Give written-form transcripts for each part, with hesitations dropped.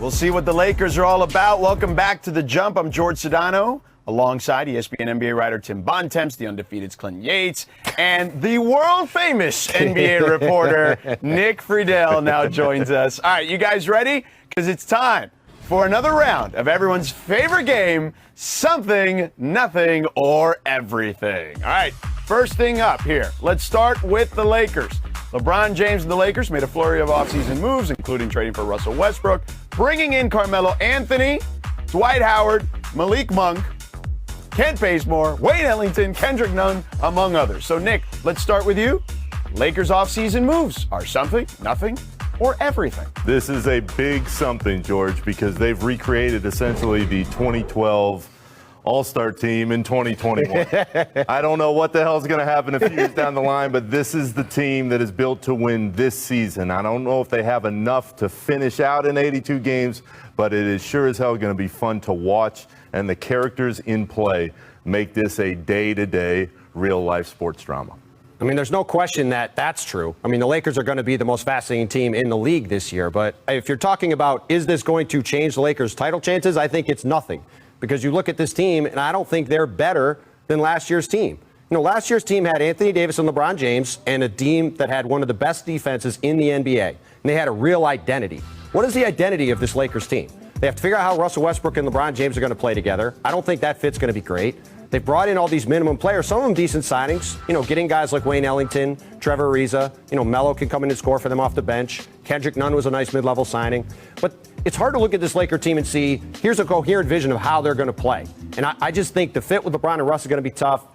We'll see what the Lakers are all about. Welcome back to The Jump. I'm George Sedano, alongside ESPN NBA writer Tim Bontemps, the undefeated Clinton Yates, and the world-famous NBA reporter Nick Friedel now joins us. All right, you guys ready? Because it's time for another round of everyone's favorite game, Something, Nothing, or Everything. All right, first thing up here. Let's start with the Lakers. LeBron James and the Lakers made a flurry of offseason moves, including trading for Russell Westbrook, bringing in Carmelo Anthony, Dwight Howard, Malik Monk, Kent Bazemore, Wayne Ellington, Kendrick Nunn, among others. So, Nick, let's start with you. Lakers offseason moves are something, nothing, or everything. This is a big something, George, because they've recreated essentially the 2012 All-Star team in 2021. I don't know what the hell is going to happen a few years down the line, but this is the team that is built to win this season. I don't know if they have enough to finish out in 82 games, but it is sure as hell going to be fun to watch, and the characters in play make this a day-to-day, real-life sports drama. I mean, there's no question that that's true. I mean, the Lakers are going to be the most fascinating team in the league this year. But if you're talking about, is this going to change the Lakers' title chances? I think it's nothing. Because you look at this team, and I don't think they're better than last year's team. You know, last year's team had Anthony Davis and LeBron James, and a team that had one of the best defenses in the NBA. And they had a real identity. What is the identity of this Lakers team? They have to figure out how Russell Westbrook and LeBron James are going to play together. I don't think that fit's going to be great. They've brought in all these minimum players, some of them decent signings, you know, getting guys like Wayne Ellington, Trevor Ariza, you know, Melo can come in and score for them off the bench. Kendrick Nunn was a nice mid-level signing. But it's hard to look at this Laker team and see, here's a coherent vision of how they're going to play. And I just think the fit with LeBron and Russ is going to be tough.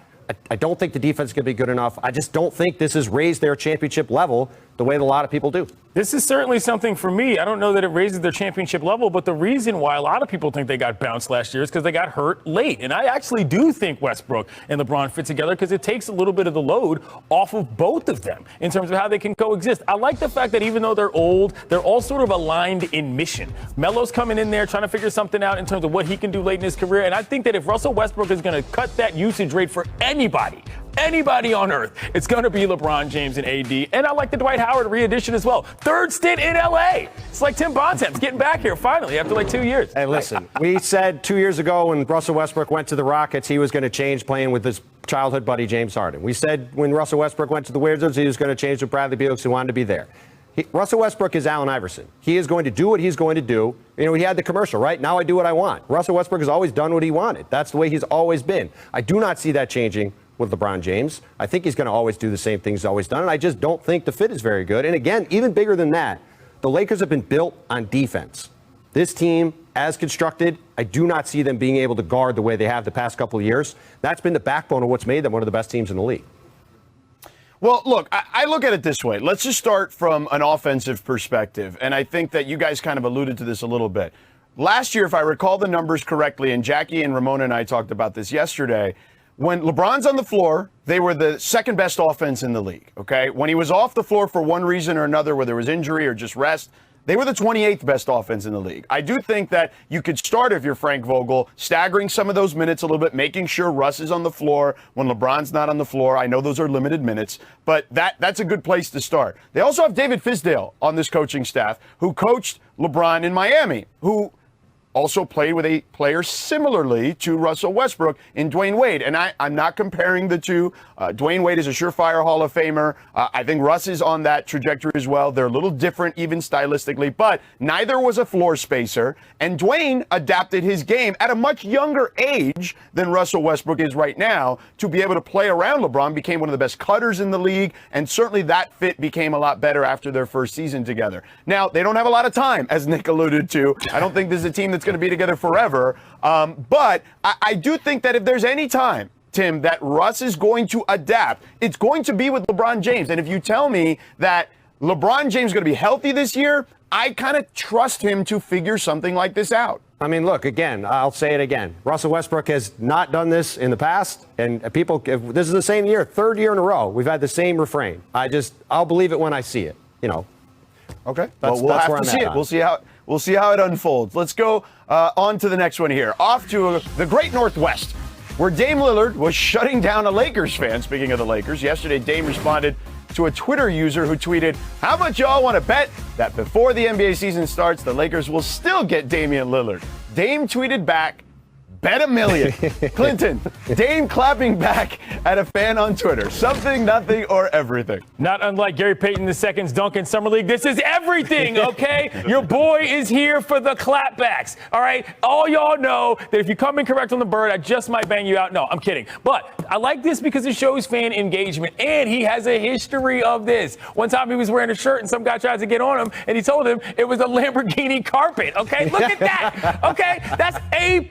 I don't think the defense is going to be good enough. I just don't think this has raised their championship level the way that a lot of people do. This is certainly something for me. I don't know that it raises their championship level, but the reason why a lot of people think they got bounced last year is because they got hurt late. And I actually do think Westbrook and LeBron fit together because it takes a little bit of the load off of both of them in terms of how they can coexist. I like the fact that even though they're old, they're all sort of aligned in mission. Melo's coming in there trying to figure something out in terms of what he can do late in his career. And I think that if Russell Westbrook is going to cut that usage rate for anybody on earth, it's going to be LeBron James and AD. And I like the Dwight Howard re-addition as well. Third stint in LA. It's like Tim Bontemps getting back here finally after like 2 years. Hey, listen, we said 2 years ago when Russell Westbrook went to the Rockets, he was going to change playing with his childhood buddy James Harden. We said when Russell Westbrook went to the Wizards, he was going to change with Bradley Beal because he wanted to be there. Russell Westbrook is Allen Iverson. He is going to do what he's going to do. You know, he had the commercial, right? Now I do what I want. Russell Westbrook has always done what he wanted. That's the way he's always been. I do not see that changing with LeBron James. I think he's going to always do the same things he's always done, and I just don't think the fit is very good. And again, even bigger than that, the Lakers have been built on defense. This team, as constructed, I do not see them being able to guard the way they have the past couple of years. That's been the backbone of what's made them one of the best teams in the league. Well, look, I look at it this way. Let's just start from an offensive perspective, and I think that you guys kind of alluded to this a little bit. Last year, if I recall the numbers correctly, and Jackie and Ramona and I talked about this yesterday, when LeBron's on the floor, they were the second best offense in the league, okay? When he was off the floor for one reason or another, whether it was injury or just rest, they were the 28th best offense in the league. I do think that you could start, if you're Frank Vogel, staggering some of those minutes a little bit, making sure Russ is on the floor when LeBron's not on the floor. I know those are limited minutes, but that's a good place to start. They also have David Fizdale on this coaching staff, who coached LeBron in Miami, who also played with a player similarly to Russell Westbrook in Dwayne Wade. And I'm not comparing the two. Dwayne Wade is a surefire Hall of Famer. I think Russ is on that trajectory as well. They're a little different, even stylistically, but neither was a floor spacer. And Dwayne adapted his game at a much younger age than Russell Westbrook is right now to be able to play around LeBron, became one of the best cutters in the league, and certainly that fit became a lot better after their first season together. Now, they don't have a lot of time, as Nick alluded to. I don't think this is a team that's going to be together forever. But I do think that if there's any time, Tim, that Russ is going to adapt, it's going to be with LeBron James. And if you tell me that LeBron James is going to be healthy this year, I kind of trust him to figure something like this out. I mean, look, again, I'll say it again. Russell Westbrook has not done this in the past, and people, this is the same year, third year in a row, we've had the same refrain. I'll believe it when I see it, you know. Okay, well, we'll have to see it. We'll see how it unfolds. Let's go on to the next one here. Off to the Great Northwest, where Dame Lillard was shutting down a Lakers fan. Speaking of the Lakers, yesterday Dame responded to a Twitter user who tweeted, "How much y'all want to bet that before the NBA season starts, the Lakers will still get Damian Lillard?" Dame tweeted back, "Bet $1 million." Clinton, Dame clapping back at a fan on Twitter. Something, nothing, or everything. Not unlike Gary Payton II's dunk in Summer League. This is everything, okay? Your boy is here for the clapbacks, all right? All y'all know that if you come in correct on the bird, I just might bang you out. No, I'm kidding. But I like this because it shows fan engagement, and he has a history of this. One time he was wearing a shirt, and some guy tried to get on him, and he told him it was a Lamborghini carpet, okay? Look at that, okay? That's A+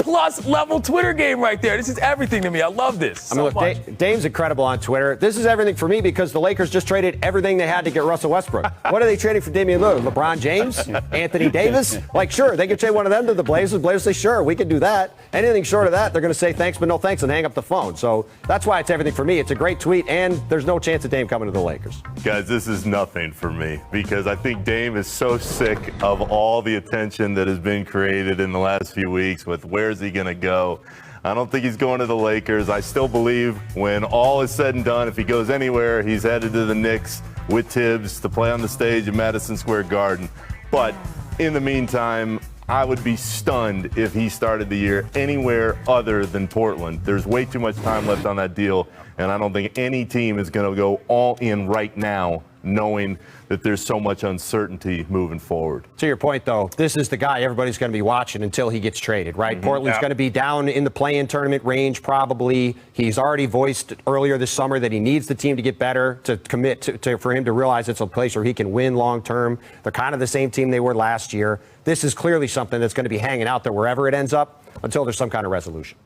level Twitter game right there. This is everything to me. I love this. I mean, look, Dame's incredible on Twitter. This is everything for me because the Lakers just traded everything they had to get Russell Westbrook. What are they trading for Damian Lillard? LeBron James? Anthony Davis? Like, sure, they could trade one of them to the Blazers. Blazers say, sure, we could do that. Anything short of that, they're going to say thanks, but no thanks and hang up the phone. So that's why it's everything for me. It's a great tweet, and there's no chance of Dame coming to the Lakers. Guys, this is nothing for me because I think Dame is so sick of all the attention that has been created in the last few weeks with where's he going to go. I don't think he's going to the Lakers. I still believe when all is said and done, if he goes anywhere, he's headed to the Knicks with Tibbs to play on the stage at Madison Square Garden. But in the meantime, I would be stunned if he started the year anywhere other than Portland. There's way too much time left on that deal, and I don't think any team is going to go all in right now knowing that there's so much uncertainty moving forward. To your point, though, this is the guy everybody's going to be watching until he gets traded, right? Portland's going to be down in the play-in tournament range probably. He's already voiced earlier this summer that he needs the team to get better, to commit to for him to realize it's a place where he can win long-term. They're kind of the same team they were last year. This is clearly something that's going to be hanging out there wherever it ends up until there's some kind of resolution.